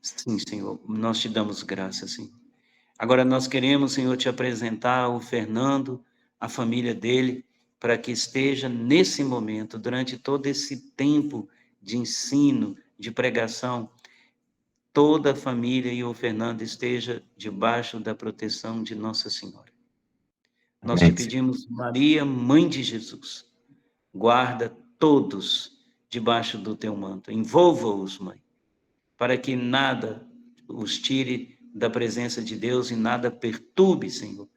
Sim, Senhor, nós te damos graça, Senhor. Agora nós queremos, Senhor, te apresentar o Fernando, a família dele, para que esteja nesse momento, durante todo esse tempo de ensino, de pregação, toda a família e o Fernando esteja debaixo da proteção de Nossa Senhora. Nós te Amém, Senhor. pedimos, Maria, Mãe de Jesus, guarda todos debaixo do teu manto, envolva-os, Mãe, para que nada os tire da presença de Deus e nada perturbe, Senhor,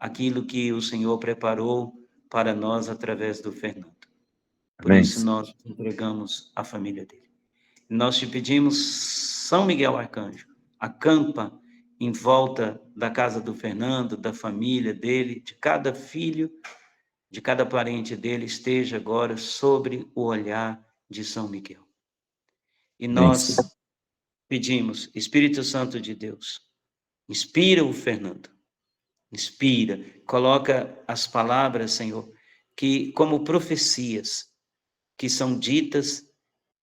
aquilo que o Senhor preparou para nós através do Fernando. Por Amém, isso Senhor. nós entregamos a família dele. Nós te pedimos, São Miguel Arcanjo, acampa em volta da casa do Fernando, da família dele, de cada filho, de cada parente dele, esteja agora sobre o olhar de São Miguel. E Amém, Senhor. nós pedimos, Espírito Santo de Deus, inspira o Fernando, inspira, coloca as palavras, Senhor, que como profecias, que são ditas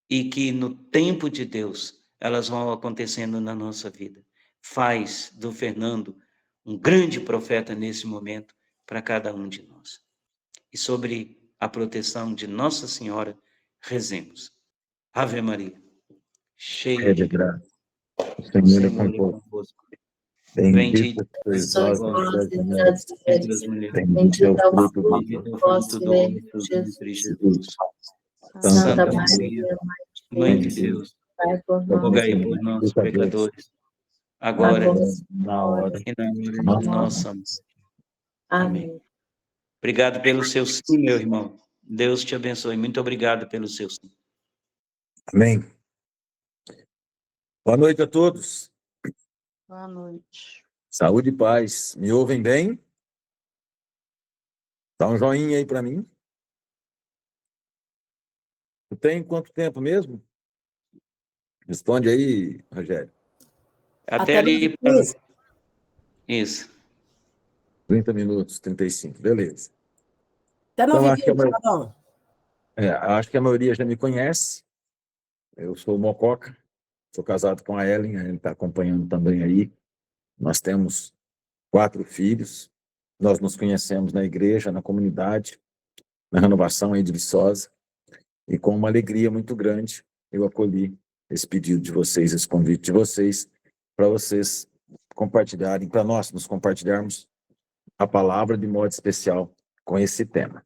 e que no tempo de Deus elas vão acontecendo na nossa vida. Faz do Fernando um grande profeta nesse momento para cada um de nós. E sobre a proteção de Nossa Senhora, rezemos. Ave Maria, cheia É de de graça. graça, O o Senhor é Senhor é convosco. convosco. Bendita Bendita sois sois vós vós entre as entre mulheres. as mulheres. Bendito é o fruto do Bendito é o fruto do vosso ventre, Jesus. Santa Santa Maria, Maria, Mãe Mãe de de Deus, Deus, rogai rogai por por nós, nós, pecadores, pecadores, agora na hora e na hora da de nossa nossa morte. morte. Amém. Obrigado pelo seu sim, meu irmão. Deus te abençoe. Muito obrigado pelo seu sim. Amém. Boa noite a todos. Boa noite. Saúde e paz. Me ouvem bem? Dá um joinha aí para mim. Tu tem quanto tempo mesmo? Responde aí, Rogério. Até ali. Para... Isso. 30 minutos, 35, beleza. Até Então, 9 acho que, minutos, acho que a maioria já me conhece. Eu sou o Mococa, sou casado com a Ellen está acompanhando também aí. Nós temos 4 filhos. Nós nos conhecemos na igreja, na comunidade, na renovação aí de Viçosa. E com uma alegria muito grande, eu acolhi esse pedido de vocês, esse convite de vocês, para vocês compartilharem, para nós nos compartilharmos a palavra de modo especial com esse tema.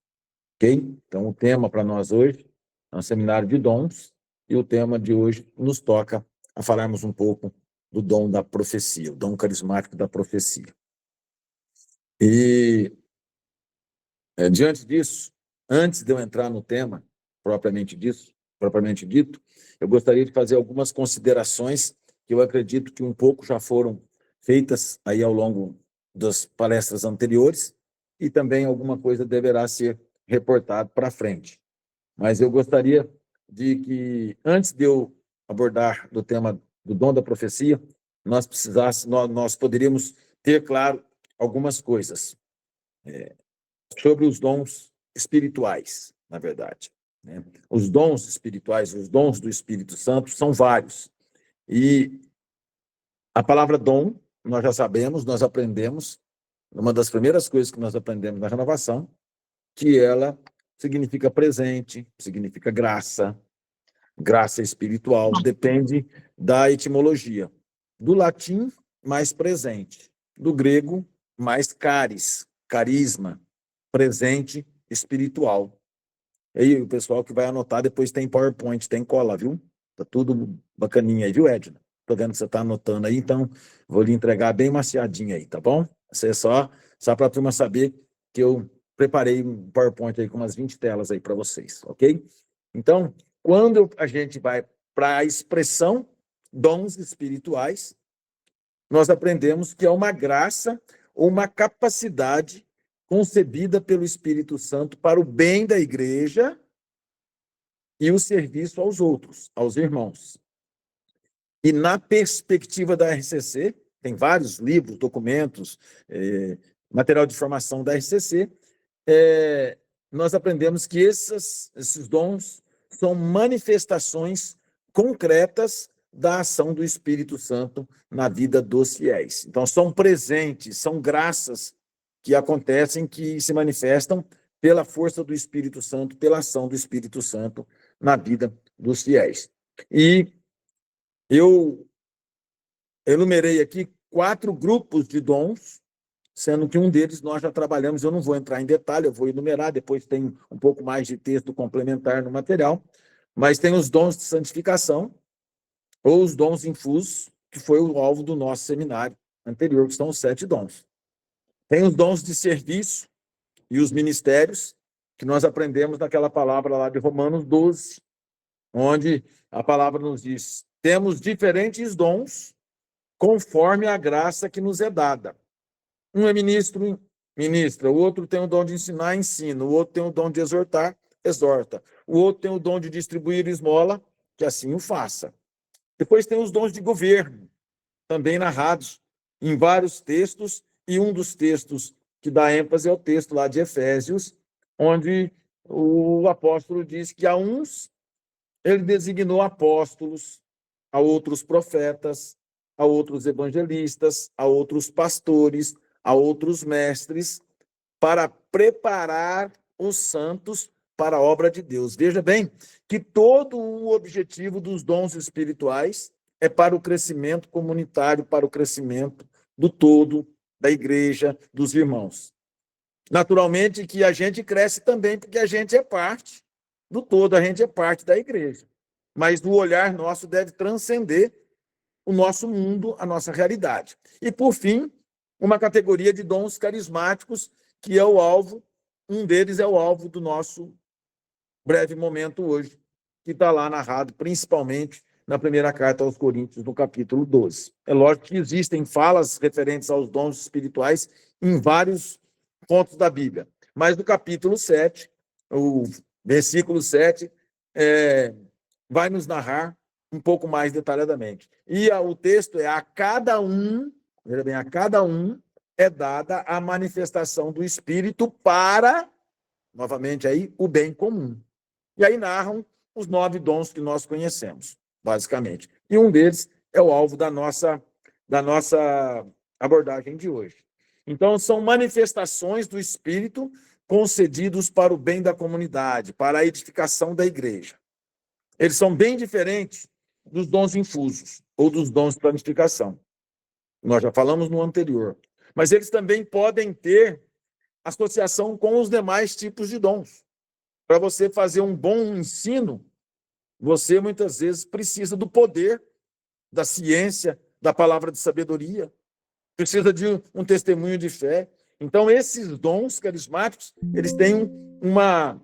Ok? Então, o tema para nós hoje é um seminário de dons, e o tema de hoje nos toca a falarmos um pouco do dom da profecia, o dom carismático da profecia. E, diante disso, antes de eu entrar no tema propriamente dito, eu gostaria de fazer algumas considerações que eu acredito que um pouco já foram feitas aí ao longo das palestras anteriores, e também alguma coisa deverá ser reportado para frente. Mas eu gostaria de que, antes de eu abordar do tema do dom da profecia, nós poderíamos ter claro algumas coisas sobre os dons espirituais, na verdade. Né? Os dons espirituais, os dons do Espírito Santo são vários. E a palavra dom, nós já sabemos, nós aprendemos, uma das primeiras coisas que nós aprendemos na renovação, que ela significa presente, significa graça, graça espiritual, depende da etimologia. Do latim, mais presente. Do grego, mais caris, carisma, presente espiritual. E aí, o pessoal que vai anotar, depois tem PowerPoint, tem cola, viu? Tá tudo bacaninha aí, viu, Edna? Tô vendo que você tá anotando aí, então vou lhe entregar bem maciadinho aí, tá bom? Isso é só para a turma saber que eu preparei um PowerPoint aí com umas 20 telas aí para vocês, ok? Então, quando a gente vai para a expressão dons espirituais, nós aprendemos que é uma graça ou uma capacidade concebida pelo Espírito Santo para o bem da igreja e o serviço aos outros, aos irmãos. E na perspectiva da RCC, tem vários livros, documentos, material de formação da RCC, nós aprendemos que esses dons são manifestações concretas da ação do Espírito Santo na vida dos fiéis. Então, são presentes, são graças que acontecem, que se manifestam pela força do Espírito Santo, pela ação do Espírito Santo na vida dos fiéis. E eu enumerei aqui 4 grupos de dons, sendo que um deles nós já trabalhamos. Eu não vou entrar em detalhe, eu vou enumerar, depois tem um pouco mais de texto complementar no material, mas tem os dons de santificação, ou os dons infusos, que foi o alvo do nosso seminário anterior, que são os 7 dons. Tem os dons de serviço e os ministérios, que nós aprendemos naquela palavra lá de Romanos 12, onde a palavra nos diz: temos diferentes dons conforme a graça que nos é dada. Um é ministro, ministra. O outro tem o dom de ensinar, ensina. O outro tem o dom de exortar, exorta. O outro tem o dom de distribuir esmola, que assim o faça. Depois tem os dons de governo, também narrados em vários textos, e um dos textos que dá ênfase é o texto lá de Efésios, onde o apóstolo diz que a uns ele designou apóstolos, a outros profetas, a outros evangelistas, a outros pastores, a outros mestres, para preparar os santos para a obra de Deus. Veja bem que todo o objetivo dos dons espirituais é para o crescimento comunitário, para o crescimento do todo, da igreja, dos irmãos. Naturalmente que a gente cresce também porque a gente é parte do todo, a gente é parte da igreja. Mas o olhar nosso deve transcender o nosso mundo, a nossa realidade. E, por fim, uma categoria de dons carismáticos, que é o alvo, um deles é o alvo do nosso breve momento hoje, que está lá narrado principalmente na primeira carta aos Coríntios, no capítulo 12. É lógico que existem falas referentes aos dons espirituais em vários pontos da Bíblia, mas no capítulo 7, o versículo 7, vai nos narrar um pouco mais detalhadamente. E o texto é: a cada um, veja bem, a cada um é dada a manifestação do Espírito para, novamente aí, o bem comum. E aí narram os 9 dons que nós conhecemos, basicamente. E um deles é o alvo da nossa abordagem de hoje. Então, são manifestações do Espírito concedidos para o bem da comunidade, para a edificação da igreja. Eles são bem diferentes dos dons infusos ou dos dons de planificação. Nós já falamos no anterior. Mas eles também podem ter associação com os demais tipos de dons. Para você fazer um bom ensino, você muitas vezes precisa do poder, da ciência, da palavra de sabedoria, precisa de um testemunho de fé. Então, esses dons carismáticos, eles têm uma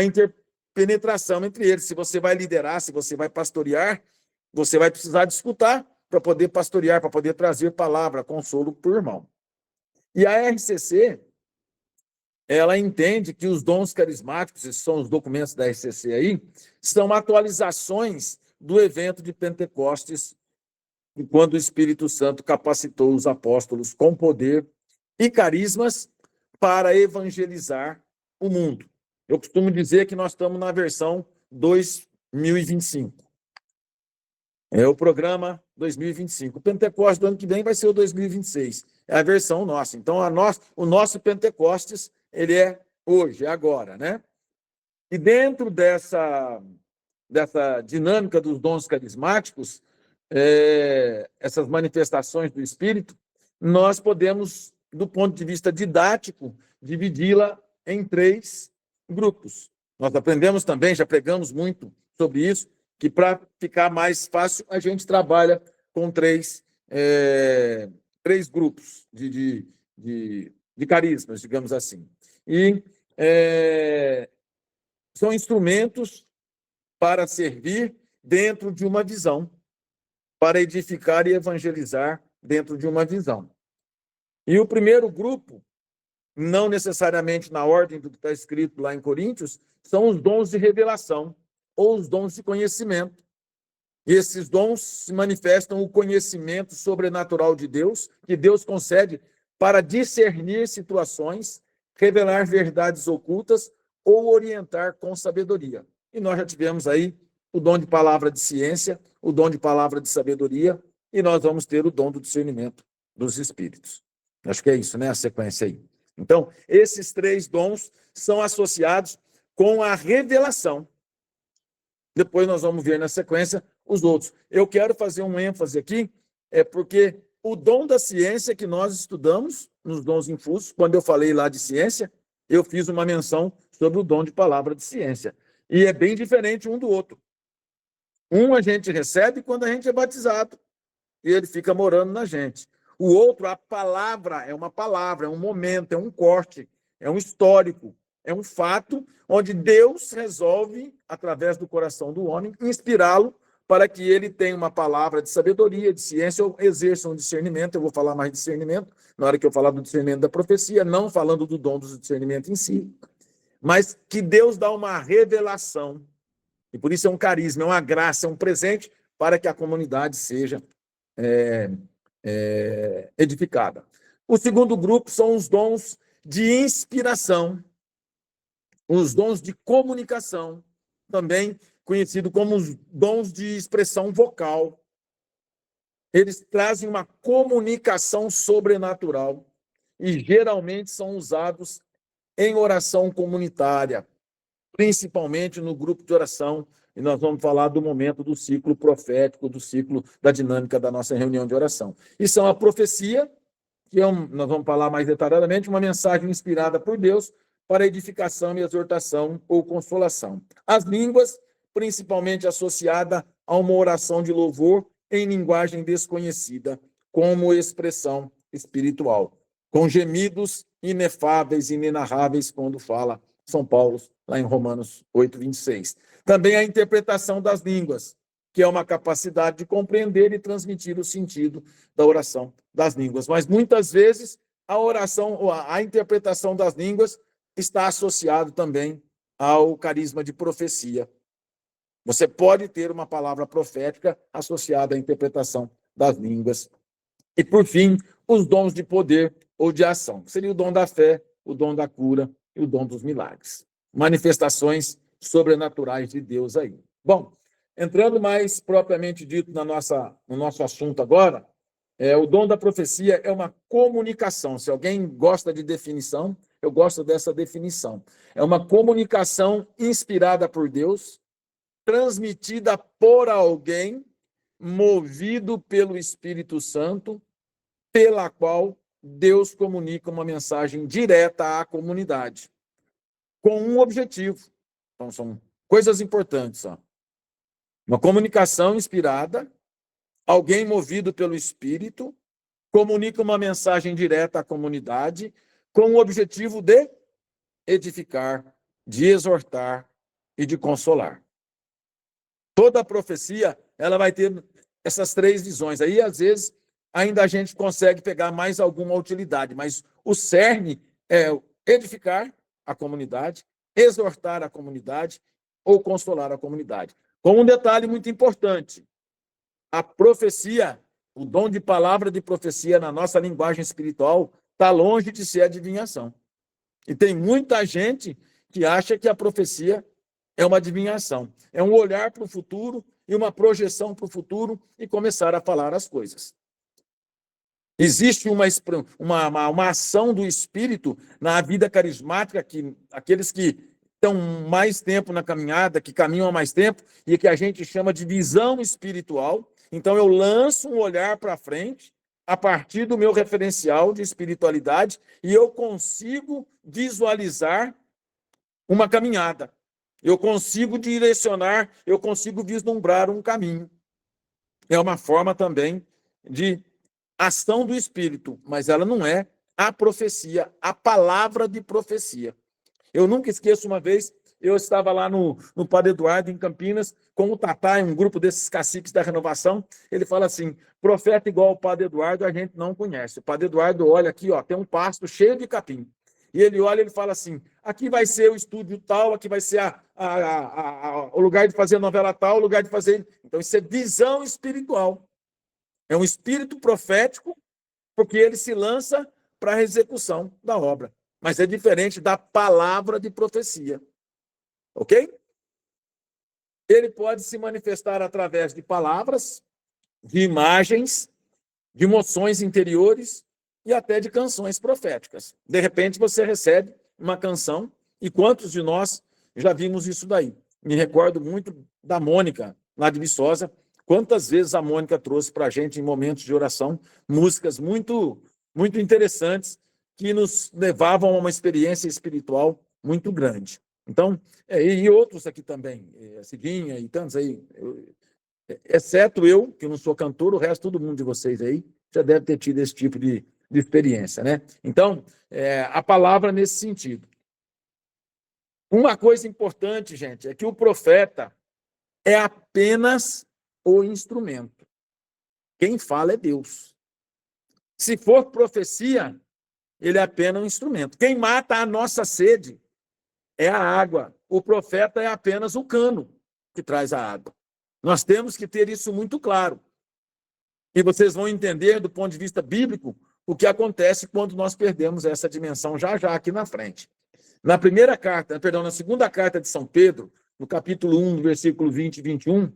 interpenetração entre eles. Se você vai liderar, se você vai pastorear, você vai precisar de escutar para poder pastorear, para poder trazer palavra, consolo para o irmão. E a RCC, ela entende que os dons carismáticos, esses são os documentos da RCC aí, são atualizações do evento de Pentecostes, quando o Espírito Santo capacitou os apóstolos com poder e carismas para evangelizar o mundo. Eu costumo dizer que nós estamos na versão 2025. É o programa 2025. O Pentecostes do ano que vem vai ser o 2026. É a versão nossa. Então, o nosso Pentecostes, ele é hoje, é agora, né? E dentro dessa dinâmica dos dons carismáticos, essas manifestações do Espírito, nós podemos, do ponto de vista didático, dividi-la em 3 grupos. Nós aprendemos também, já pregamos muito sobre isso, que para ficar mais fácil, a gente trabalha com 3 grupos de carismas, digamos assim. E são instrumentos para servir dentro de uma visão, para edificar e evangelizar dentro de uma visão. E o primeiro grupo, não necessariamente na ordem do que está escrito lá em Coríntios, são os dons de revelação, ou os dons de conhecimento. E esses dons se manifestam o conhecimento sobrenatural de Deus, que Deus concede para discernir situações, revelar verdades ocultas ou orientar com sabedoria. E nós já tivemos aí o dom de palavra de ciência, o dom de palavra de sabedoria e nós vamos ter o dom do discernimento dos espíritos. Acho que é isso, né? A sequência aí. Então, esses 3 dons são associados com a revelação. Depois nós vamos ver na sequência os outros. Eu quero fazer um ênfase aqui, porque o dom da ciência que nós estudamos nos dons infusos, quando eu falei lá de ciência, eu fiz uma menção sobre o dom de palavra de ciência. E é bem diferente um do outro. Um a gente recebe quando a gente é batizado, e ele fica morando na gente. O outro, a palavra, é uma palavra, é um momento, é um corte, é um histórico, é um fato onde Deus resolve, através do coração do homem, inspirá-lo para que ele tenha uma palavra de sabedoria, de ciência, ou exerça um discernimento. Eu vou falar mais de discernimento na hora que eu falar do discernimento da profecia, não falando do dom do discernimento em si, mas que Deus dá uma revelação, e por isso é um carisma, é uma graça, é um presente para que a comunidade seja edificada. O segundo grupo são os dons de inspiração, os dons de comunicação, também conhecido como os dons de expressão vocal. Eles trazem uma comunicação sobrenatural e geralmente são usados em oração comunitária, principalmente no grupo de oração, e nós vamos falar do momento do ciclo profético, do ciclo da dinâmica da nossa reunião de oração. E são a profecia, que nós vamos falar mais detalhadamente, uma mensagem inspirada por Deus para edificação e exortação ou consolação. As línguas, principalmente associada a uma oração de louvor em linguagem desconhecida, como expressão espiritual, com gemidos inefáveis e inenarráveis, quando fala São Paulo, lá em Romanos 8:26. Também a interpretação das línguas, que é uma capacidade de compreender e transmitir o sentido da oração das línguas. Mas muitas vezes a oração, a interpretação das línguas está associado também ao carisma de profecia. Você pode ter uma palavra profética associada à interpretação das línguas. E, por fim, os dons de poder ou de ação. Seria o dom da fé, o dom da cura e o dom dos milagres. Manifestações sobrenaturais de Deus aí. Bom, entrando mais propriamente dito no nosso assunto agora, o dom da profecia é uma comunicação. Se alguém gosta de definição, eu gosto dessa definição. É uma comunicação inspirada por Deus, transmitida por alguém, movido pelo Espírito Santo, pela qual Deus comunica uma mensagem direta à comunidade, com um objetivo. Então, são coisas importantes. Uma comunicação inspirada, alguém movido pelo Espírito, comunica uma mensagem direta à comunidade, com o objetivo de edificar, de exortar e de consolar. Toda a profecia, ela vai ter essas 3 visões. Aí, às vezes, ainda a gente consegue pegar mais alguma utilidade, mas o cerne é edificar a comunidade, exortar a comunidade ou consolar a comunidade. Com um detalhe muito importante: a profecia, o dom de palavra de profecia na nossa linguagem espiritual, está longe de ser adivinhação. E tem muita gente que acha que a profecia é uma adivinhação, é um olhar para o futuro e uma projeção para o futuro e começar a falar as coisas. Existe uma ação do Espírito na vida carismática, que aqueles que estão mais tempo na caminhada, que caminham há mais tempo, e que a gente chama de visão espiritual. Então, eu lanço um olhar para frente, a partir do meu referencial de espiritualidade, e eu consigo visualizar uma caminhada. Eu consigo direcionar, eu consigo vislumbrar um caminho. É uma forma também de ação do Espírito, mas ela não é a profecia, a palavra de profecia. Eu nunca esqueço, uma vez, eu estava lá no Padre Eduardo, em Campinas, com o Tatá, um grupo desses caciques da renovação. Ele fala assim: profeta igual o Padre Eduardo a gente não conhece. O Padre Eduardo olha aqui, tem um pasto cheio de capim. E ele olha e ele fala assim: aqui vai ser o estúdio tal, aqui vai ser o lugar de fazer a novela tal, o lugar de fazer... Então, isso é visão espiritual. É um espírito profético, porque ele se lança para a execução da obra. Mas é diferente da palavra de profecia. Ok? ele pode se manifestar através de palavras, de imagens, de emoções interiores e até de canções proféticas. De repente, você recebe uma canção, e quantos de nós já vimos isso daí? Me recordo muito da Mônica, lá de Viçosa. Quantas vezes a Mônica trouxe para a gente, em momentos de oração, músicas muito, muito interessantes que nos levavam a uma experiência espiritual muito grande. Então, e outros aqui também, a Cidinha e tantos aí, exceto eu, que não sou cantor, o resto, todo mundo de vocês aí, já deve ter tido esse tipo de experiência, né? Então, a palavra nesse sentido. Uma coisa importante, gente, é que o profeta é apenas o instrumento. Quem fala é Deus. Se for profecia, ele é apenas um instrumento. Quem mata a nossa sede é a água. O profeta é apenas o cano que traz a água. Nós temos que ter isso muito claro. E vocês vão entender, do ponto de vista bíblico, o que acontece quando nós perdemos essa dimensão já aqui na frente. Na segunda carta de São Pedro, no capítulo 1, no versículo 20 e 21,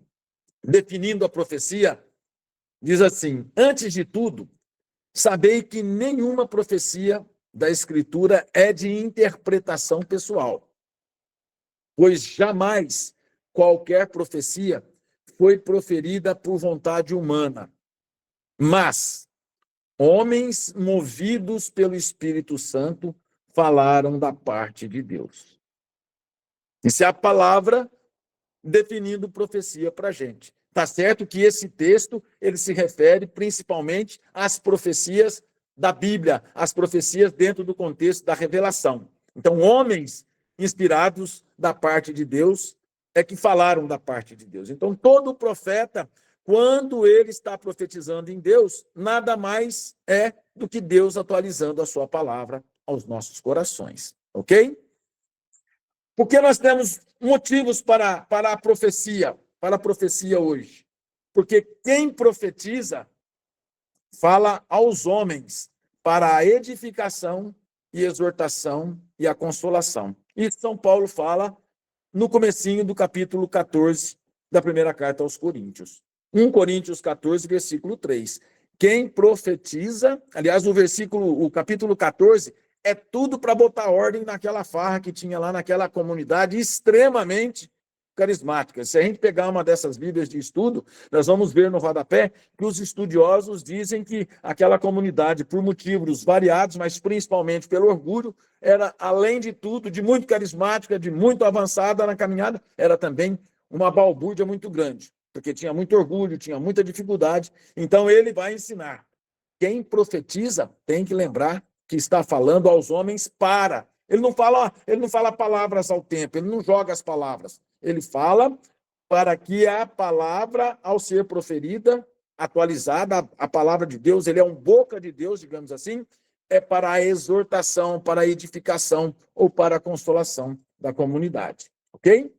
definindo a profecia, diz assim: antes de tudo, sabei que nenhuma profecia da Escritura é de interpretação pessoal, pois jamais qualquer profecia foi proferida por vontade humana, mas homens movidos pelo Espírito Santo falaram da parte de Deus. Isso é a palavra definindo profecia para a gente. Está certo que esse texto ele se refere principalmente às profecias da Bíblia, às profecias dentro do contexto da revelação. Então, homens inspirados da parte de Deus é que falaram da parte de Deus. Então, todo profeta, quando ele está profetizando em Deus, nada mais é do que Deus atualizando a sua palavra aos nossos corações. Ok? Porque nós temos motivos para a profecia hoje. Porque quem profetiza fala aos homens para a edificação e exortação e a consolação. E São Paulo fala no comecinho do capítulo 14 da primeira carta aos Coríntios. 1 Coríntios 14, versículo 3. Quem profetiza, aliás, o capítulo 14, é tudo para botar ordem naquela farra que tinha lá naquela comunidade extremamente carismática. Se a gente pegar uma dessas Bíblias de estudo, nós vamos ver no rodapé que os estudiosos dizem que aquela comunidade, por motivos variados, mas principalmente pelo orgulho, era, além de tudo, de muito carismática, de muito avançada na caminhada, era também uma balbúrdia muito grande, porque tinha muito orgulho, tinha muita dificuldade. Então, ele vai ensinar. Quem profetiza tem que lembrar que está falando aos homens para. Ele não fala palavras ao tempo, ele não joga as palavras. Ele fala para que a palavra, ao ser proferida, atualizada, a palavra de Deus, ele é um boca de Deus, digamos assim, é para a exortação, para a edificação ou para a consolação da comunidade. Ok?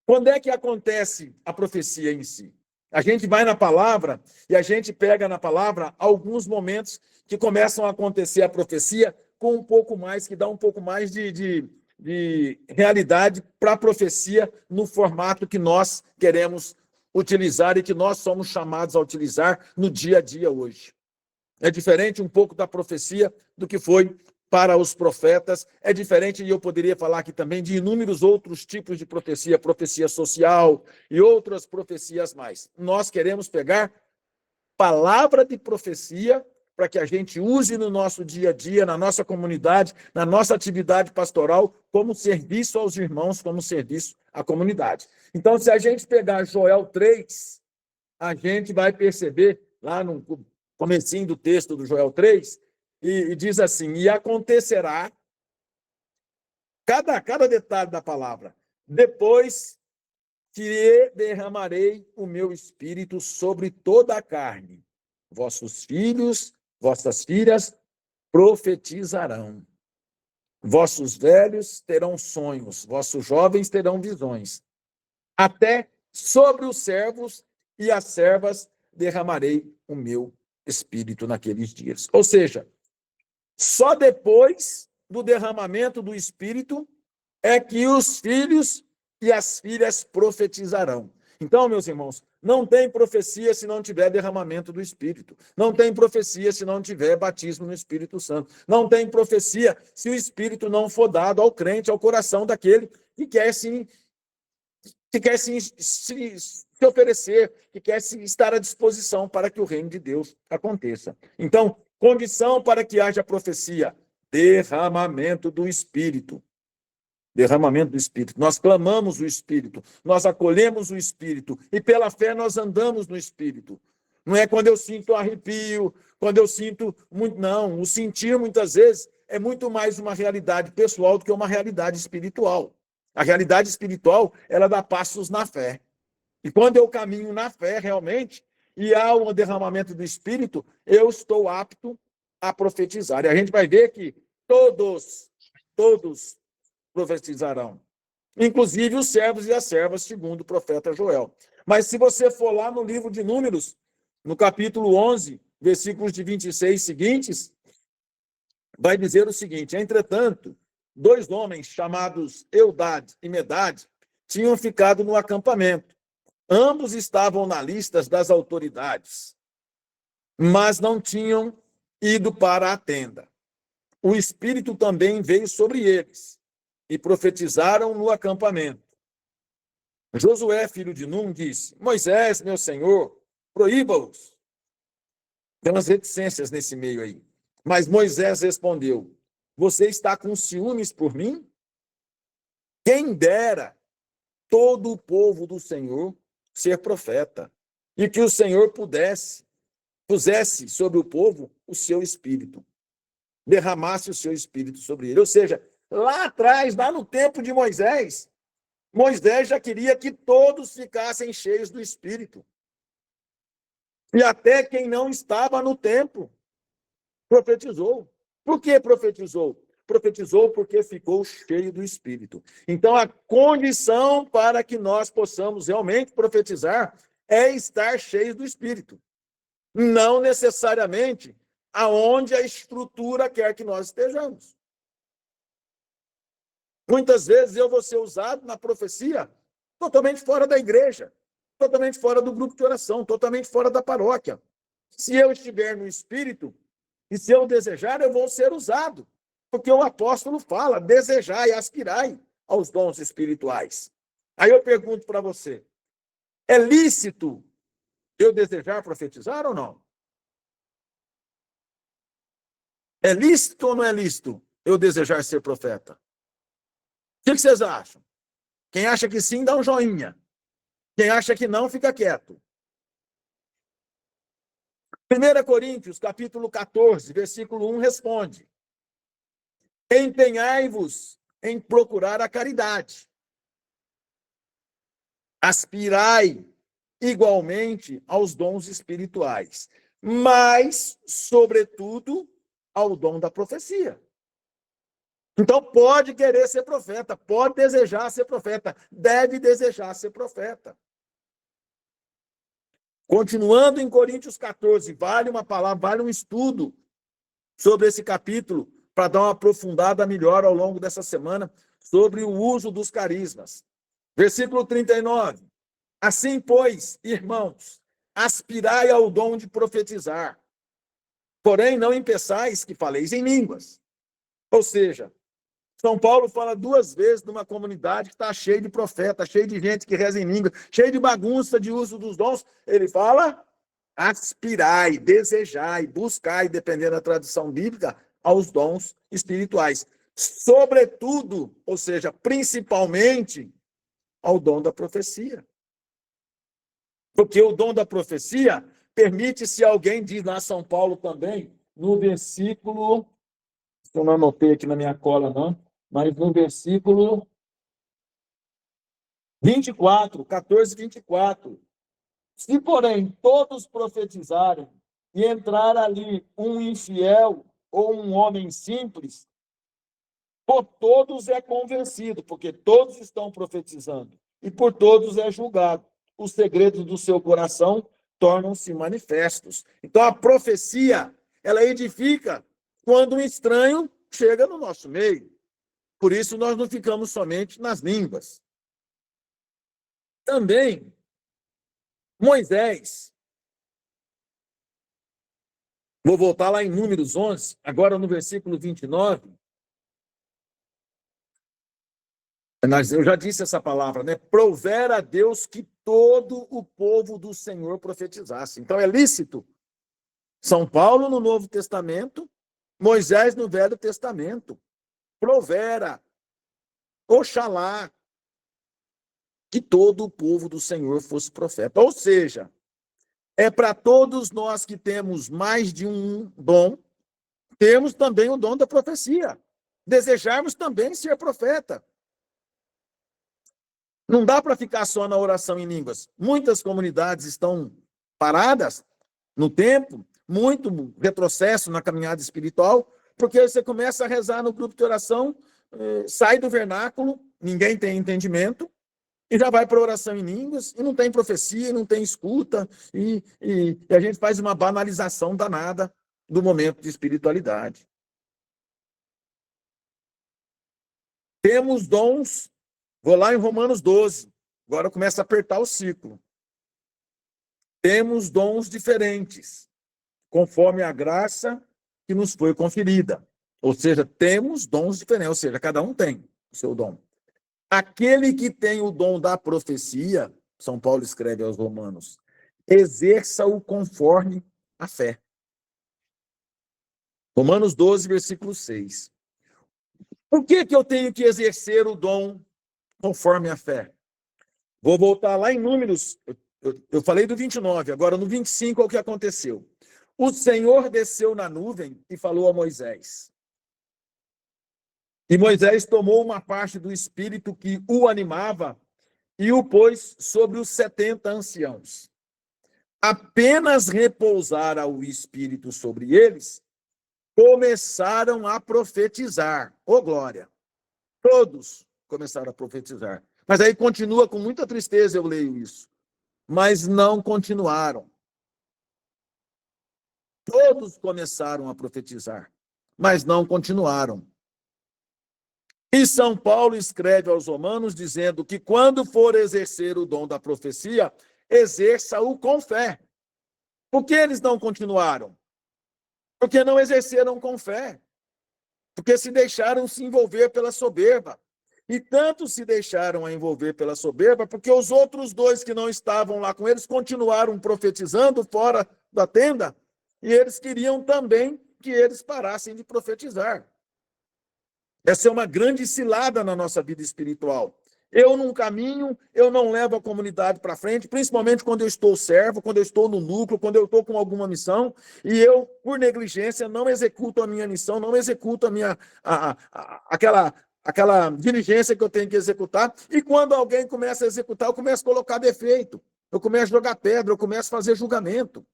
Quando é que acontece a profecia em si? A gente vai na palavra e a gente pega na palavra alguns momentos que começam a acontecer a profecia com um pouco mais, que dá um pouco mais de realidade para a profecia no formato que nós queremos utilizar e que nós somos chamados a utilizar no dia a dia hoje. É diferente um pouco da profecia do que foi para os profetas, é diferente, e eu poderia falar aqui também de inúmeros outros tipos de profecia, profecia social e outras profecias mais. Nós queremos pegar palavra de profecia para que a gente use no nosso dia a dia, na nossa comunidade, na nossa atividade pastoral, como serviço aos irmãos, como serviço à comunidade. Então, se a gente pegar Joel 3, a gente vai perceber, lá no comecinho do texto do Joel 3, e diz assim: e acontecerá, cada detalhe da palavra, depois que derramarei o meu espírito sobre toda a carne, vossos filhos, vossas filhas profetizarão, vossos velhos terão sonhos, vossos jovens terão visões, até sobre os servos e as servas derramarei o meu espírito naqueles dias. Ou seja, só depois do derramamento do espírito é que os filhos e as filhas profetizarão. Então, meus irmãos, não tem profecia se não tiver derramamento do Espírito. Não tem profecia se não tiver batismo no Espírito Santo. Não tem profecia se o Espírito não for dado ao crente, ao coração daquele que quer se oferecer, que quer estar à disposição para que o reino de Deus aconteça. Então, condição para que haja profecia: derramamento do Espírito. Derramamento do Espírito. Nós clamamos o Espírito, nós acolhemos o Espírito e pela fé nós andamos no Espírito. Não é quando eu sinto arrepio, quando eu sinto muito, não. O sentir, muitas vezes, é muito mais uma realidade pessoal do que uma realidade espiritual. A realidade espiritual, ela dá passos na fé. E quando eu caminho na fé, realmente, e há um derramamento do Espírito, eu estou apto a profetizar. E a gente vai ver que todos profetizarão, inclusive os servos e as servas, segundo o profeta Joel. Mas se você for lá no livro de Números, no capítulo 11, versículos de 26 seguintes, vai dizer o seguinte: entretanto, 2 homens chamados Eldad e Medad tinham ficado no acampamento. Ambos estavam na lista das autoridades, mas não tinham ido para a tenda. O Espírito também veio sobre eles e profetizaram no acampamento. Josué, filho de Num, disse: Moisés, meu senhor, proíba-os. Tem umas reticências nesse meio aí. Mas Moisés respondeu: você está com ciúmes por mim? Quem dera todo o povo do Senhor ser profeta, e que o Senhor pusesse sobre o povo o seu espírito, derramasse o seu espírito sobre ele. Ou seja, lá atrás, lá no tempo de Moisés, Moisés já queria que todos ficassem cheios do Espírito. E até quem não estava no templo profetizou. Por que profetizou? Profetizou porque ficou cheio do Espírito. Então, a condição para que nós possamos realmente profetizar é estar cheios do Espírito. Não necessariamente aonde a estrutura quer que nós estejamos. Muitas vezes eu vou ser usado na profecia totalmente fora da igreja, totalmente fora do grupo de oração, totalmente fora da paróquia. Se eu estiver no Espírito, e se eu desejar, eu vou ser usado. Porque o apóstolo fala: desejai, aspirai aos dons espirituais. Aí eu pergunto para você: é lícito eu desejar profetizar ou não? É lícito ou não é lícito eu desejar ser profeta? O que vocês acham? Quem acha que sim, dá um joinha. Quem acha que não, fica quieto. 1 Coríntios, capítulo 14, versículo 1, responde: empenhai-vos em procurar a caridade. Aspirai igualmente aos dons espirituais, mas, sobretudo, ao dom da profecia. Então, pode querer ser profeta, pode desejar ser profeta, deve desejar ser profeta. Continuando em Coríntios 14, vale uma palavra, vale um estudo sobre esse capítulo, para dar uma aprofundada melhor ao longo dessa semana, sobre o uso dos carismas. Versículo 39. Assim, pois, irmãos, aspirai ao dom de profetizar, porém não impeçais que faleis em línguas. Ou seja, São Paulo fala 2 vezes numa comunidade que está cheia de profeta, cheia de gente que reza em língua, cheia de bagunça de uso dos dons. Ele fala: aspirai, desejai, buscai, dependendo da tradição bíblica, aos dons espirituais. Sobretudo, ou seja, principalmente, ao dom da profecia. Porque o dom da profecia permite, se alguém diz lá, São Paulo também, no versículo, eu não anotei aqui na minha cola, não, mas no versículo 24, 14, 24. Se, porém, todos profetizarem e entrar ali um infiel ou um homem simples, por todos é convencido, porque todos estão profetizando, e por todos é julgado. Os segredos do seu coração tornam-se manifestos. Então, a profecia, ela edifica quando um estranho chega no nosso meio. Por isso, nós não ficamos somente nas línguas. também Moisés, vou voltar lá em Números 11, agora no versículo 29, eu já disse essa palavra, né? Provera a Deus que todo o povo do Senhor profetizasse. Então é lícito. São Paulo no Novo Testamento, Moisés no Velho Testamento. Provera, oxalá, que todo o povo do Senhor fosse profeta. Ou seja, é para todos nós que temos mais de um dom, temos também o dom da profecia. Desejarmos também ser profeta. Não dá para ficar só na oração em línguas. Muitas comunidades estão paradas no tempo, muito retrocesso na caminhada espiritual, porque você começa a rezar no grupo de oração, sai do vernáculo, ninguém tem entendimento, e já vai para a oração em línguas, e não tem profecia, não tem escuta, e a gente faz uma banalização danada do momento de espiritualidade. Temos dons, vou lá em Romanos 12, agora começa a apertar o ciclo. Temos dons diferentes, conforme a graça que nos foi conferida. Ou seja, temos dons diferentes, ou seja, cada um tem o seu dom. Aquele que tem o dom da profecia, São Paulo escreve aos Romanos, exerça-o conforme a fé. Romanos 12, versículo 6. Por que eu tenho que exercer o dom conforme a fé? Vou voltar lá em Números, eu falei do 29, agora no 25 é o que aconteceu. O Senhor desceu na nuvem e falou a Moisés. E Moisés tomou uma parte do espírito que o animava e o pôs sobre os 70 anciãos. Apenas repousara o espírito sobre eles, começaram a profetizar. Ô, glória! Todos começaram a profetizar. Mas aí continua com muita tristeza, eu leio isso. Mas não continuaram. Todos começaram a profetizar, mas não continuaram. E São Paulo escreve aos Romanos dizendo que quando for exercer o dom da profecia, exerça-o com fé. Por que eles não continuaram? Porque não exerceram com fé. Porque se deixaram se envolver pela soberba. E tanto se deixaram envolver pela soberba, porque os outros dois que não estavam lá com eles continuaram profetizando fora da tenda, e eles queriam também que eles parassem de profetizar. Essa é uma grande cilada na nossa vida espiritual. Eu não caminho, eu não levo a comunidade para frente, principalmente quando eu estou servo, quando eu estou no núcleo, quando eu estou com alguma missão, e eu, por negligência, não executo a minha missão, não executo aquela diligência que eu tenho que executar, e quando alguém começa a executar, eu começo a colocar defeito, eu começo a jogar pedra, eu começo a fazer julgamento.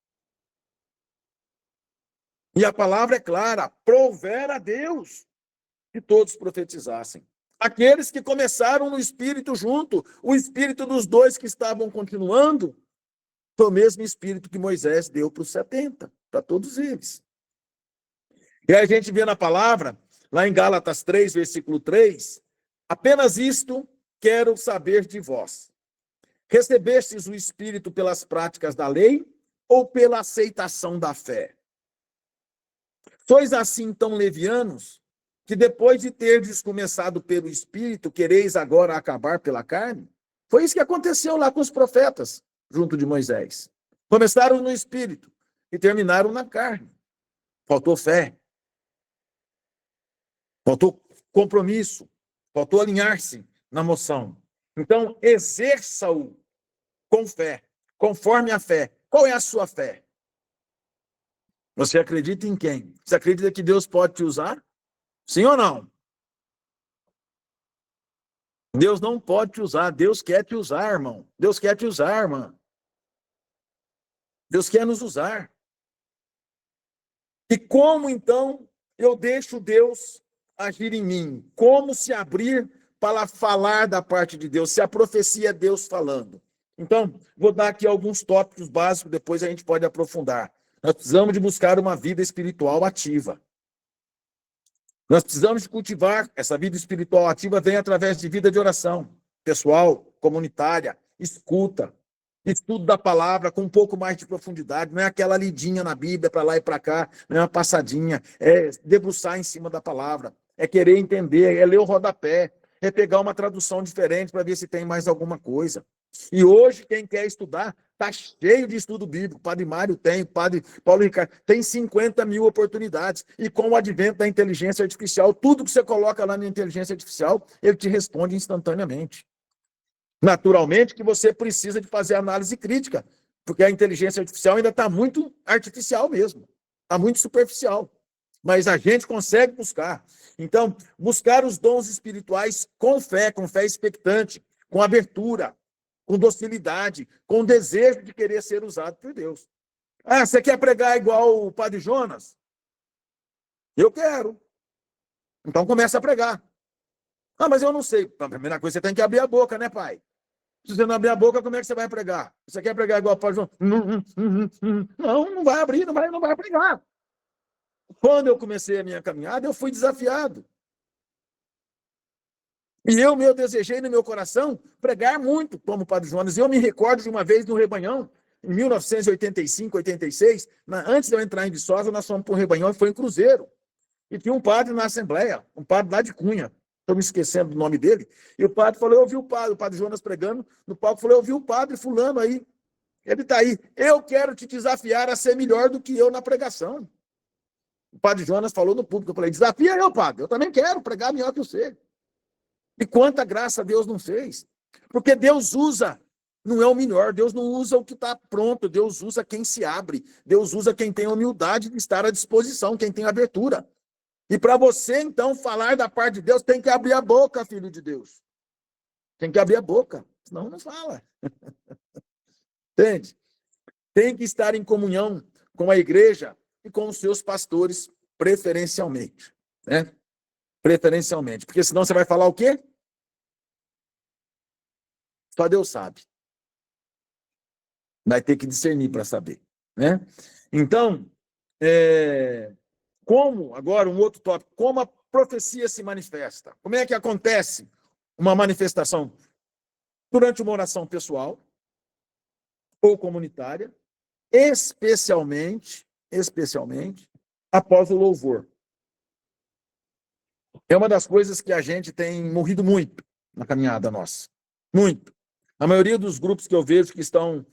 E a palavra é clara, provera a Deus que todos profetizassem. Aqueles que começaram no Espírito junto, o Espírito dos dois que estavam continuando, foi o mesmo Espírito que Moisés deu para os 70, para todos eles. E aí a gente vê na palavra, lá em Gálatas 3, versículo 3, apenas isto quero saber de vós. Recebestes o Espírito pelas práticas da lei ou pela aceitação da fé? Sois assim tão levianos, que depois de terdes começado pelo Espírito, quereis agora acabar pela carne? Foi isso que aconteceu lá com os profetas, junto de Moisés. Começaram no Espírito e terminaram na carne. Faltou fé. Faltou compromisso. Faltou alinhar-se na moção. Então, exerça-o com fé, conforme a fé. Qual é a sua fé? Você acredita em quem? Você acredita que Deus pode te usar? Sim ou não? Deus não pode te usar, Deus quer te usar, irmão. Deus quer te usar, irmã. Deus quer nos usar. E como, então, eu deixo Deus agir em mim? Como se abrir para falar da parte de Deus? Se a profecia é Deus falando. Então, vou dar aqui alguns tópicos básicos, depois a gente pode aprofundar. Nós precisamos de buscar uma vida espiritual ativa. Nós precisamos de cultivar essa vida espiritual ativa, vem através de vida de oração, pessoal, comunitária, escuta, estudo da palavra com um pouco mais de profundidade, não é aquela lidinha na Bíblia para lá e para cá, não é uma passadinha, é debruçar em cima da palavra, é querer entender, é ler o rodapé, é pegar uma tradução diferente para ver se tem mais alguma coisa. E hoje, quem quer estudar, está cheio de estudo bíblico. Padre Mário tem, Padre Paulo Ricardo, tem 50 mil oportunidades. E com o advento da inteligência artificial, tudo que você coloca lá na inteligência artificial, ele te responde instantaneamente. Naturalmente que você precisa de fazer análise crítica, porque a inteligência artificial ainda está muito artificial mesmo, está muito superficial. Mas a gente consegue buscar. Então, buscar os dons espirituais com fé expectante, com abertura, com docilidade, com desejo de querer ser usado por Deus. Ah, você quer pregar igual o Padre Jonas? Eu quero. Então começa a pregar. Ah, mas eu não sei. A primeira coisa, você tem que abrir a boca, né, pai? Se você não abrir a boca, como é que você vai pregar? Você quer pregar igual o Padre Jonas? Não vai abrir, não vai pregar. Quando eu comecei a minha caminhada, eu fui desafiado. E eu desejei no meu coração pregar muito como o Padre Jonas. Eu me recordo de uma vez no Rebanhão, em 1985, 86, antes de eu entrar em Viçosa, nós fomos para o Rebanhão e foi em Cruzeiro. E tinha um padre na Assembleia, um padre lá de Cunha. Estou me esquecendo do nome dele. E o padre falou, eu ouvi o Padre Jonas pregando no palco, falou, eu ouvi o padre fulano aí. Ele está aí. Eu quero te desafiar a ser melhor do que eu na pregação. O Padre Jonas falou no público, eu falei, desafia eu, padre. Eu também quero pregar melhor que você. E quanta graça Deus não fez. Porque Deus usa, não é o melhor, Deus não usa o que está pronto, Deus usa quem se abre, Deus usa quem tem humildade de estar à disposição, quem tem abertura. E para você, então, falar da parte de Deus, tem que abrir a boca, filho de Deus. Tem que abrir a boca, senão não fala. Entende? Tem que estar em comunhão com a igreja e com os seus pastores, preferencialmente. Né? Preferencialmente. Porque senão você vai falar o quê? Só Deus sabe. Vai ter que discernir para saber. Né? Então, como, agora um outro tópico, como a profecia se manifesta? Como é que acontece uma manifestação? Durante uma oração pessoal ou comunitária, especialmente após o louvor. É uma das coisas que a gente tem morrido muito na caminhada nossa. Muito. A maioria dos grupos que eu vejo que estão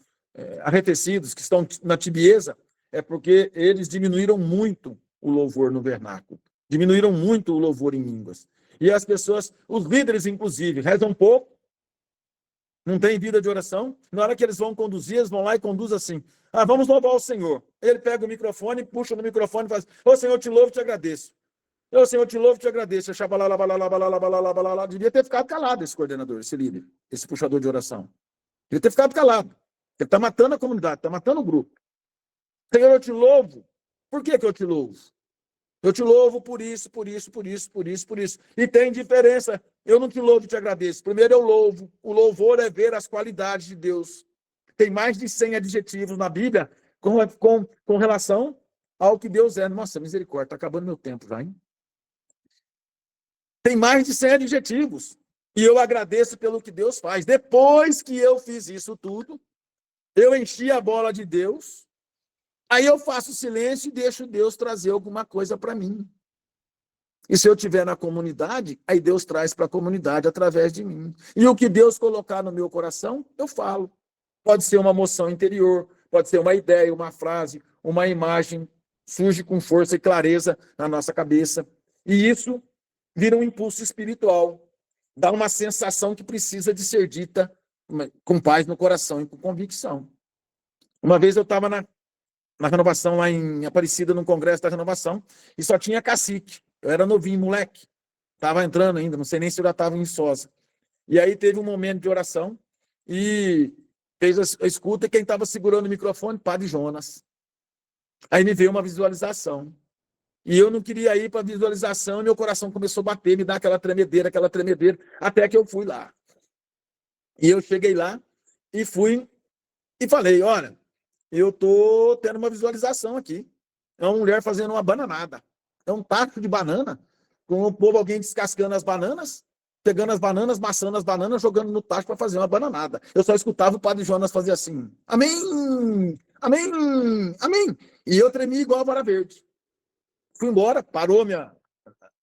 arrefecidos, que estão na tibieza, é porque eles diminuíram muito o louvor no vernáculo. Diminuíram muito o louvor em línguas. E as pessoas, os líderes, inclusive, rezam pouco, não tem vida de oração. Na hora que eles vão conduzir, eles vão lá e conduzem assim. Ah, vamos louvar o Senhor. Ele pega o microfone, puxa no microfone e faz, ô Senhor, eu te louvo e te agradeço. Ô Senhor, eu te louvo e te agradeço. Devia ter ficado calado esse coordenador, esse líder, esse puxador de oração. Devia ter ficado calado. Ele está matando a comunidade, está matando o grupo. Senhor, eu te louvo. Por que eu te louvo? Eu te louvo por isso. E tem diferença. Eu não te louvo e te agradeço. Primeiro eu louvo. O louvor é ver as qualidades de Deus. Tem mais de 100 adjetivos na Bíblia com relação ao que Deus é. Nossa, misericórdia, está acabando meu tempo já, hein? Tem mais de 100 adjetivos. E eu agradeço pelo que Deus faz. Depois que eu fiz isso tudo, eu enchi a bola de Deus. Aí eu faço silêncio e deixo Deus trazer alguma coisa para mim. E se eu estiver na comunidade, aí Deus traz para a comunidade através de mim. E o que Deus colocar no meu coração, eu falo. Pode ser uma emoção interior, pode ser uma ideia, uma frase, uma imagem, surge com força e clareza na nossa cabeça. E isso vira um impulso espiritual. Dá uma sensação que precisa de ser dita com paz no coração e com convicção. Uma vez eu estava na renovação lá em Aparecida, no congresso da renovação, e só tinha cacique. Eu era novinho, moleque. Estava entrando ainda, não sei nem se eu já estava em Viçosa. E aí teve um momento de oração e fez a escuta, e quem estava segurando o microfone? Padre Jonas. Aí me veio uma visualização. E eu não queria ir para a visualização, e meu coração começou a bater, me dar aquela tremedeira, até que eu fui lá. E eu cheguei lá e fui e falei, olha, eu estou tendo uma visualização aqui. É uma mulher fazendo uma bananada. É um taco de banana, com o povo, alguém descascando as bananas, pegando as bananas, maçando as bananas, jogando no tacho para fazer uma bananada. Eu só escutava o padre Jonas fazer assim, amém, amém, amém. E eu tremia igual a vara verde. Fui embora, parou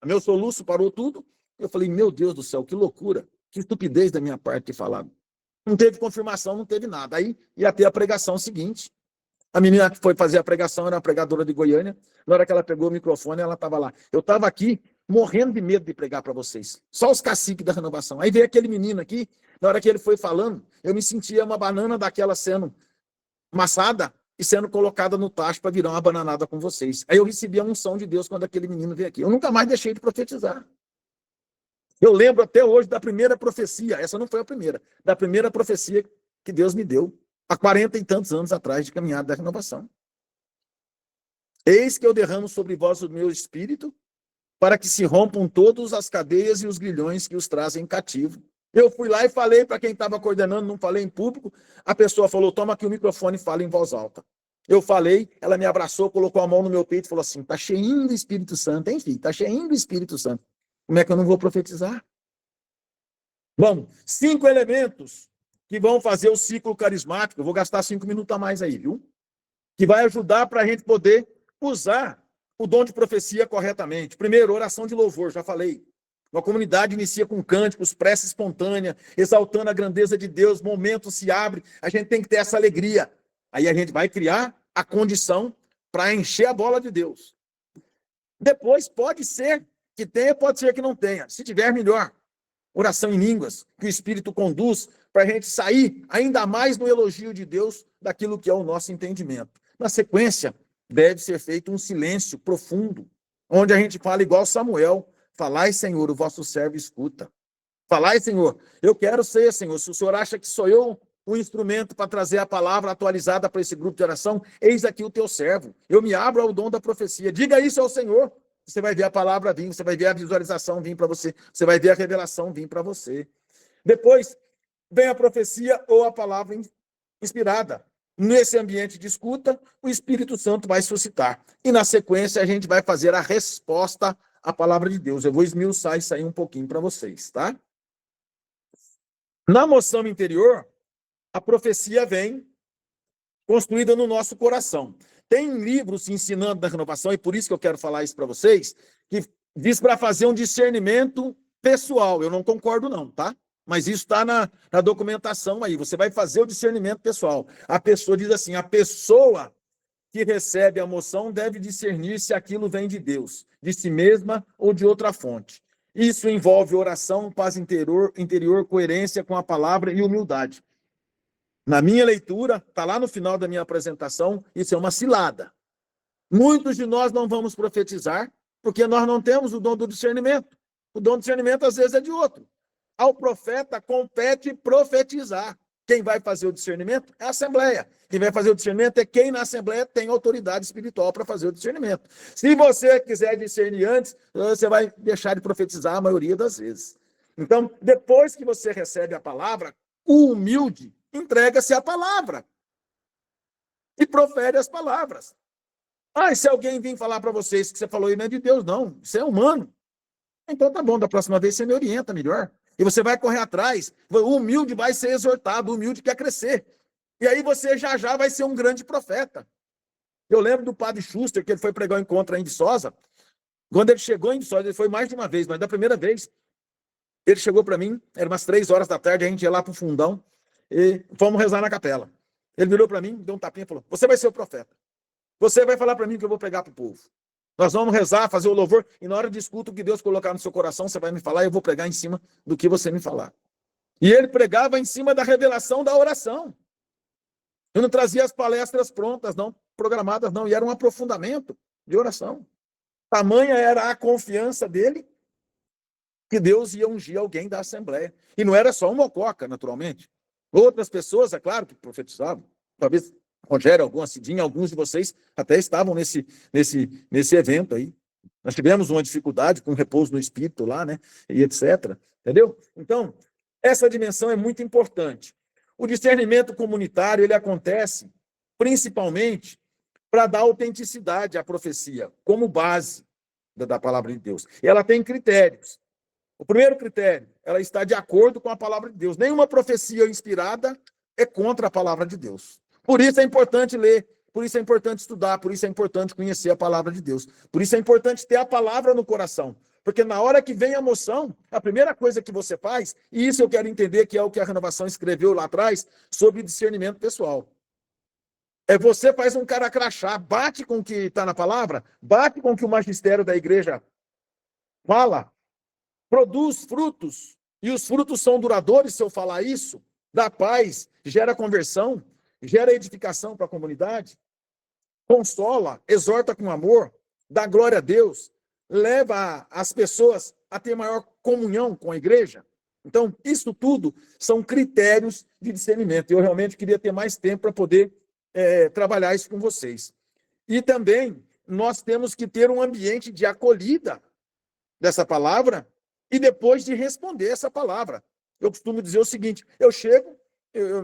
meu soluço, parou tudo. Eu falei, meu Deus do céu, que loucura, que estupidez da minha parte ter falado. Não teve confirmação, não teve nada. Aí ia ter a pregação seguinte. A menina que foi fazer a pregação era uma pregadora de Goiânia. Na hora que ela pegou o microfone, ela estava lá. Eu estava aqui morrendo de medo de pregar para vocês. Só os caciques da renovação. Aí veio aquele menino aqui, na hora que ele foi falando, eu me sentia uma banana daquela sendo amassada e sendo colocada no tacho para virar uma bananada com vocês. Aí eu recebi a unção de Deus quando aquele menino veio aqui. Eu nunca mais deixei de profetizar. Eu lembro até hoje da primeira profecia, essa não foi a primeira, da primeira profecia que Deus me deu, há 40 e tantos anos atrás de caminhada da renovação. Eis que eu derramo sobre vós o meu espírito, para que se rompam todas as cadeias e os grilhões que os trazem cativo. Eu fui lá e falei para quem estava coordenando, não falei em público, a pessoa falou, toma aqui o microfone e fala em voz alta. Eu falei, ela me abraçou, colocou a mão no meu peito e falou assim, tá cheinho do Espírito Santo, hein, filho? Tá cheinho do Espírito Santo. Como é que eu não vou profetizar? Bom, 5 elementos que vão fazer o ciclo carismático. Eu vou gastar 5 minutos a mais aí, viu? Que vai ajudar para a gente poder usar o dom de profecia corretamente. Primeiro, oração de louvor, já falei. Uma comunidade inicia com cânticos, prece espontânea, exaltando a grandeza de Deus, momento se abre, a gente tem que ter essa alegria. Aí a gente vai criar a condição para encher a bola de Deus. Depois, pode ser que tenha, pode ser que não tenha. Se tiver, melhor. Oração em línguas, que o Espírito conduz para a gente sair ainda mais no elogio de Deus daquilo que é o nosso entendimento. Na sequência, deve ser feito um silêncio profundo, onde a gente fala igual Samuel, falai, Senhor, o vosso servo escuta. Falai, Senhor, eu quero ser, Senhor, se o Senhor acha que sou eu o instrumento para trazer a palavra atualizada para esse grupo de oração, eis aqui o teu servo, eu me abro ao dom da profecia, diga isso ao Senhor. Você vai ver a palavra vir, você vai ver a visualização vir para você, você vai ver a revelação vir para você. Depois, vem a profecia ou a palavra inspirada. Nesse ambiente de escuta, o Espírito Santo vai suscitar. E na sequência, a gente vai fazer a resposta à palavra de Deus. Eu vou esmiuçar isso aí um pouquinho para vocês, tá? Na moção interior, a profecia vem construída no nosso coração. Tem livros ensinando da renovação, e por isso que eu quero falar isso para vocês, que diz para fazer um discernimento pessoal. Eu não concordo não, tá? Mas isso está na documentação aí. Você vai fazer o discernimento pessoal. A pessoa diz assim, a pessoa que recebe a moção deve discernir se aquilo vem de Deus, de si mesma ou de outra fonte. Isso envolve oração, paz interior, coerência com a palavra e humildade. Na minha leitura, está lá no final da minha apresentação, isso é uma cilada. Muitos de nós não vamos profetizar, porque nós não temos o dom do discernimento. O dom do discernimento, às vezes, é de outro. Ao profeta compete profetizar. Quem vai fazer o discernimento é a Assembleia. Quem vai fazer o discernimento é quem na Assembleia tem autoridade espiritual para fazer o discernimento. Se você quiser discernir antes, você vai deixar de profetizar a maioria das vezes. Então, depois que você recebe a palavra, o humilde entrega-se à palavra e profere as palavras. E se alguém vir falar para vocês que você falou aí não é de Deus, não, isso é humano. Então tá bom, da próxima vez você me orienta melhor. E você vai correr atrás, o humilde vai ser exortado, o humilde quer crescer. E aí você já vai ser um grande profeta. Eu lembro do padre Schuster, que ele foi pregar um encontro aí em Viçosa. Quando ele chegou em Viçosa, ele foi mais de uma vez, mas da primeira vez, ele chegou para mim, era umas 3 horas da tarde, a gente ia lá pro fundão, e fomos rezar na capela. Ele virou para mim, deu um tapinha e falou, você vai ser o profeta. Você vai falar para mim que eu vou pregar para o povo. Nós vamos rezar, fazer o louvor, e na hora de escuta o que Deus colocar no seu coração, você vai me falar, e eu vou pregar em cima do que você me falar. E ele pregava em cima da revelação da oração. Eu não trazia as palestras prontas, não, programadas, não, e era um aprofundamento de oração. Tamanha era a confiança dele que Deus ia ungir alguém da Assembleia. E não era só uma mococa, naturalmente. Outras pessoas, é claro, que profetizavam. Talvez Rogério, Cidinha, alguns de vocês até estavam nesse evento aí. Nós tivemos uma dificuldade com repouso no espírito lá, né? E etc. Entendeu? Então, essa dimensão é muito importante. O discernimento comunitário, ele acontece principalmente para dar autenticidade à profecia, como base da palavra de Deus. E ela tem critérios. O primeiro critério, ela está de acordo com a palavra de Deus. Nenhuma profecia inspirada é contra a palavra de Deus. Por isso é importante ler, por isso é importante estudar, por isso é importante conhecer a palavra de Deus. Por isso é importante ter a palavra no coração. Porque na hora que vem a emoção, a primeira coisa que você faz, e isso eu quero entender que é o que a Renovação escreveu lá atrás, sobre discernimento pessoal. Você faz um cara crachá, bate com o que está na palavra, bate com o que o magistério da igreja fala, produz frutos, e os frutos são duradouros, se eu falar isso, dá paz, gera conversão, gera edificação para a comunidade, consola, exorta com amor, dá glória a Deus, leva as pessoas a ter maior comunhão com a igreja. Então, isso tudo são critérios de discernimento. Eu realmente queria ter mais tempo para poder trabalhar isso com vocês. E também, nós temos que ter um ambiente de acolhida dessa palavra, e depois de responder essa palavra. Eu costumo dizer o seguinte,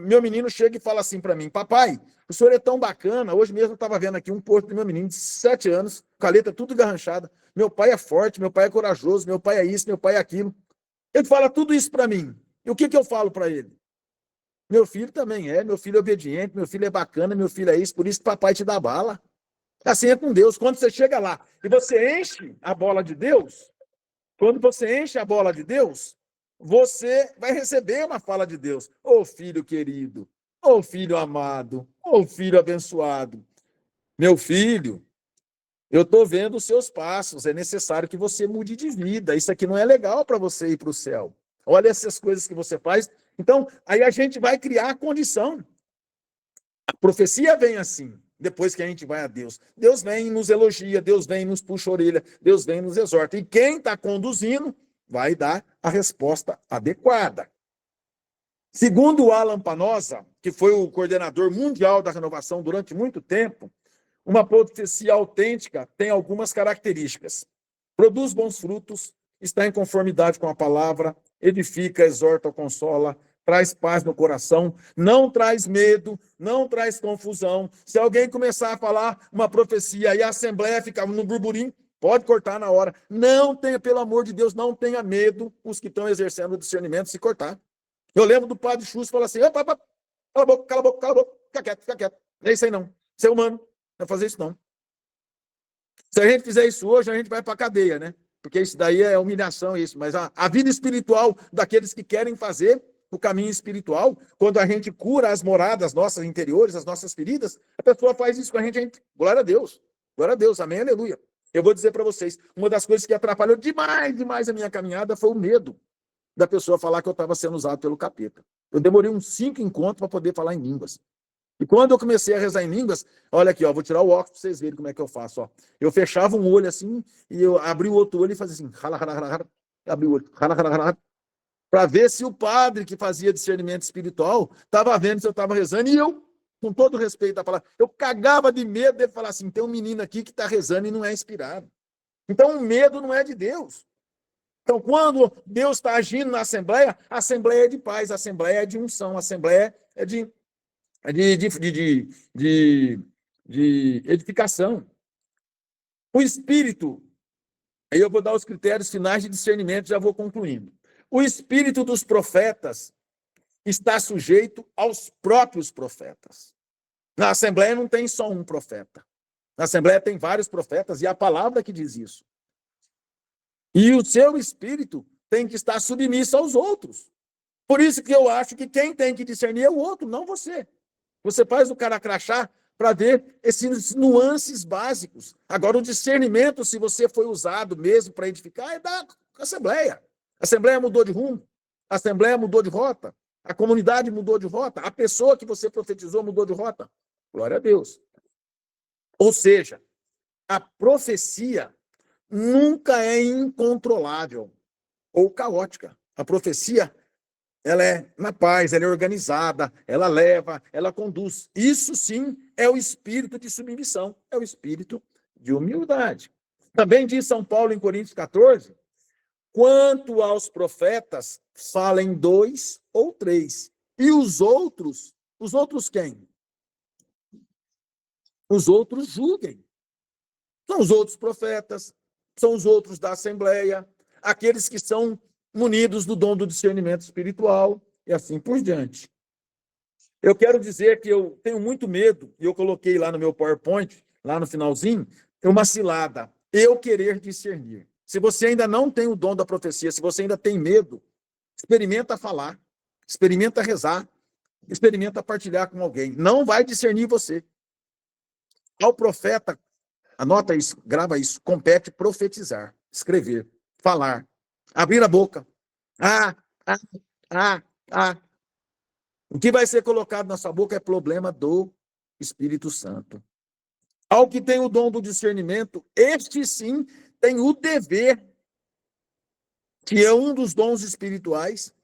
meu menino chega e fala assim para mim, papai, o senhor é tão bacana, hoje mesmo eu estava vendo aqui um post do meu menino de 7 anos, com a letra tudo garranchada, meu pai é forte, meu pai é corajoso, meu pai é isso, meu pai é aquilo. Ele fala tudo isso para mim. E o que eu falo para ele? Meu filho também meu filho é obediente, meu filho é bacana, meu filho é isso, por isso que papai te dá bala. Assim é com Deus. Quando você chega lá e você enche a bola de Deus, você vai receber uma fala de Deus. Ô filho querido, ô filho amado, ô filho abençoado. Meu filho, eu estou vendo os seus passos, é necessário que você mude de vida. Isso aqui não é legal para você ir para o céu. Olha essas coisas que você faz. Então, aí a gente vai criar a condição. A profecia vem assim. Depois que a gente vai a Deus. Deus vem e nos elogia, Deus vem e nos puxa a orelha, Deus vem e nos exorta. E quem está conduzindo vai dar a resposta adequada. Segundo o Alan Panosa, que foi o coordenador mundial da renovação durante muito tempo, uma profecia autêntica tem algumas características. Produz bons frutos, está em conformidade com a palavra, edifica, exorta, consola, traz paz no coração, não traz medo, não traz confusão. Se alguém começar a falar uma profecia e a assembleia ficar no burburinho, pode cortar na hora. Não tenha, pelo amor de Deus, não tenha medo os que estão exercendo o discernimento se cortar. Eu lembro do padre Chus falar assim, cala a boca, cala a boca, cala a boca, fica quieto. Não é isso aí não, você é humano, não vai fazer isso não. Se a gente fizer isso hoje, a gente vai para a cadeia, né? Porque isso daí é humilhação, isso. Mas a vida espiritual daqueles que querem fazer o caminho espiritual, quando a gente cura as moradas nossas interiores, as nossas feridas, a pessoa faz isso com a gente, glória a Deus, amém, aleluia. Eu vou dizer para vocês, uma das coisas que atrapalhou demais a minha caminhada foi o medo da pessoa falar que eu estava sendo usado pelo capeta. Eu demorei uns 5 encontros para poder falar em línguas. E quando eu comecei a rezar em línguas, olha aqui, vou tirar o óculos para vocês verem como é que eu faço. Eu fechava um olho assim, e eu abri o outro olho e fazia assim, abri o olho, para ver se o padre que fazia discernimento espiritual estava vendo se eu estava rezando, e eu, com todo respeito à palavra, eu cagava de medo de falar assim, tem um menino aqui que está rezando e não é inspirado. Então o medo não é de Deus. Então, quando Deus está agindo na Assembleia, a Assembleia é de paz, a Assembleia é de unção, a Assembleia é de edificação. O Espírito, aí eu vou dar os critérios finais de discernimento, já vou concluindo. O espírito dos profetas está sujeito aos próprios profetas. Na Assembleia não tem só um profeta. Na Assembleia tem vários profetas, e a palavra que diz isso. E o seu espírito tem que estar submisso aos outros. Por isso que eu acho que quem tem que discernir é o outro, não você. Você faz o cara crachá para ver esses nuances básicos. Agora, o discernimento, se você foi usado mesmo para edificar, é da Assembleia. A Assembleia mudou de rumo, a Assembleia mudou de rota, a comunidade mudou de rota, a pessoa que você profetizou mudou de rota. Glória a Deus. Ou seja, a profecia nunca é incontrolável ou caótica. A profecia, ela é na paz, ela é organizada, ela leva, ela conduz. Isso sim é o espírito de submissão, é o espírito de humildade. Também diz São Paulo em Coríntios 14, quanto aos profetas, falem 2 ou 3. E os outros quem? Os outros julguem. São os outros profetas, são os outros da Assembleia, aqueles que são munidos do dom do discernimento espiritual e assim por diante. Eu quero dizer que eu tenho muito medo, e eu coloquei lá no meu PowerPoint, lá no finalzinho, uma cilada, eu querer discernir. Se você ainda não tem o dom da profecia, se você ainda tem medo, experimenta falar, experimenta rezar, experimenta partilhar com alguém. Não vai discernir você. Ao profeta, anota isso, grava isso, compete profetizar, escrever, falar, abrir a boca. O que vai ser colocado na sua boca é problema do Espírito Santo. Ao que tem o dom do discernimento, este sim tem o dever, que é um dos dons espirituais,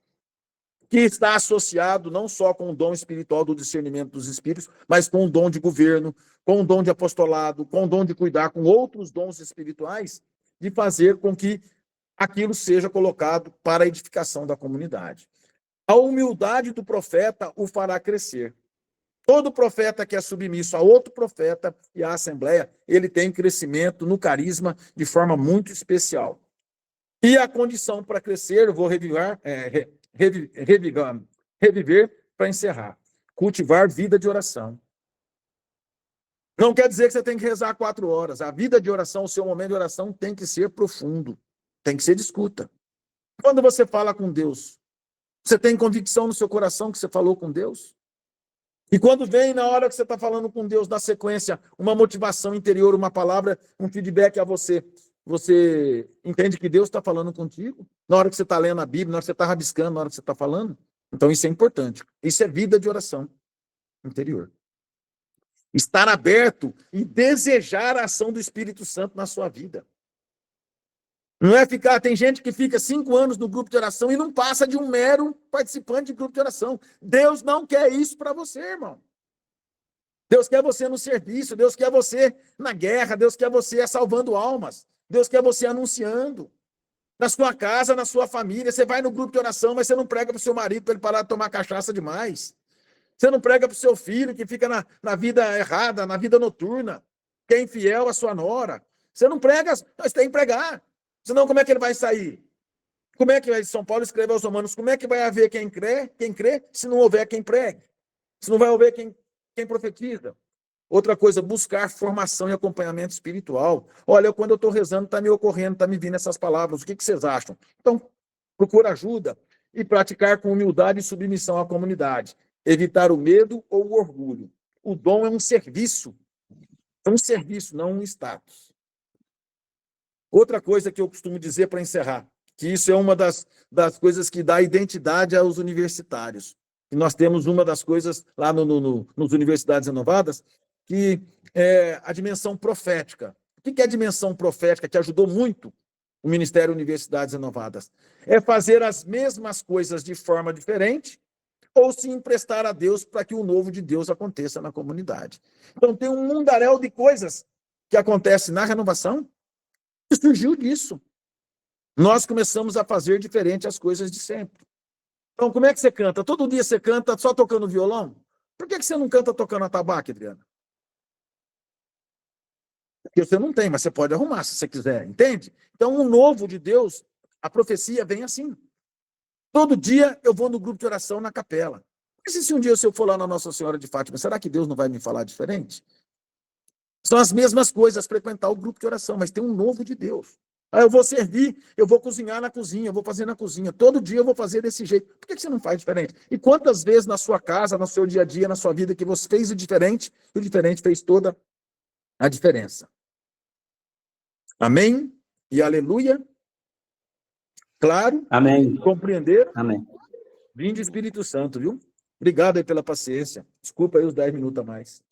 que está associado não só com o dom espiritual do discernimento dos espíritos, mas com o dom de governo, com o dom de apostolado, com o dom de cuidar, com outros dons espirituais, de fazer com que aquilo seja colocado para a edificação da comunidade. A humildade do profeta o fará crescer. Todo profeta que é submisso a outro profeta e à assembleia, ele tem crescimento no carisma de forma muito especial. E a condição para crescer, eu vou reviver para encerrar. Cultivar vida de oração. Não quer dizer que você tem que rezar 4 horas. A vida de oração, o seu momento de oração tem que ser profundo. Tem que ser de escuta. Quando você fala com Deus, você tem convicção no seu coração que você falou com Deus? E quando vem, na hora que você está falando com Deus, na sequência, uma motivação interior, uma palavra, um feedback a você, você entende que Deus está falando contigo? Na hora que você está lendo a Bíblia, na hora que você está rabiscando, na hora que você está falando? Então isso é importante. Isso é vida de oração interior. Estar aberto e desejar a ação do Espírito Santo na sua vida. Não é ficar, tem gente que fica 5 anos no grupo de oração e não passa de um mero participante de grupo de oração. Deus não quer isso para você, irmão. Deus quer você no serviço, Deus quer você na guerra, Deus quer você salvando almas, Deus quer você anunciando. Na sua casa, na sua família, você vai no grupo de oração, mas você não prega para o seu marido para ele parar de tomar cachaça demais. Você não prega para o seu filho que fica na vida errada, na vida noturna, que é infiel à sua nora. Você não prega, você tem que pregar. Senão, como é que ele vai sair? Como é que São Paulo escreve aos Romanos? Como é que vai haver quem crê, se não houver quem pregue? Se não vai haver quem profetiza? Outra coisa, buscar formação e acompanhamento espiritual. Olha, quando eu estou rezando, está me ocorrendo, está me vindo essas palavras. O que vocês acham? Então, procura ajuda e praticar com humildade e submissão à comunidade. Evitar o medo ou o orgulho. O dom é um serviço. É um serviço, não um status. Outra coisa que eu costumo dizer para encerrar, que isso é uma das coisas que dá identidade aos universitários. E nós temos uma das coisas lá nos Universidades Renovadas, que é a dimensão profética. O que é a dimensão profética que ajudou muito o Ministério Universidades Renovadas? É fazer as mesmas coisas de forma diferente ou se emprestar a Deus para que o novo de Deus aconteça na comunidade. Então tem um mundaréu de coisas que acontece na renovação que surgiu disso. Nós começamos a fazer diferente as coisas de sempre. Então, como é que você canta? Todo dia você canta só tocando violão? Por que você não canta tocando atabaque, Adriana? Porque você não tem, mas você pode arrumar se você quiser, entende? Então, o novo de Deus, a profecia vem assim. Todo dia eu vou no grupo de oração na capela. Mas se um dia eu for lá na Nossa Senhora de Fátima, será que Deus não vai me falar diferente? São as mesmas coisas, frequentar o grupo de oração, mas tem um novo de Deus. Aí eu vou servir, eu vou cozinhar na cozinha, eu vou fazer na cozinha. Todo dia eu vou fazer desse jeito. Por que você não faz diferente? E quantas vezes na sua casa, no seu dia a dia, na sua vida, que você fez o diferente fez toda a diferença. Amém? E aleluia? Claro? Amém. Compreenderam? Amém. Vinde Espírito Santo, viu? Obrigado aí pela paciência. Desculpa aí os 10 minutos a mais.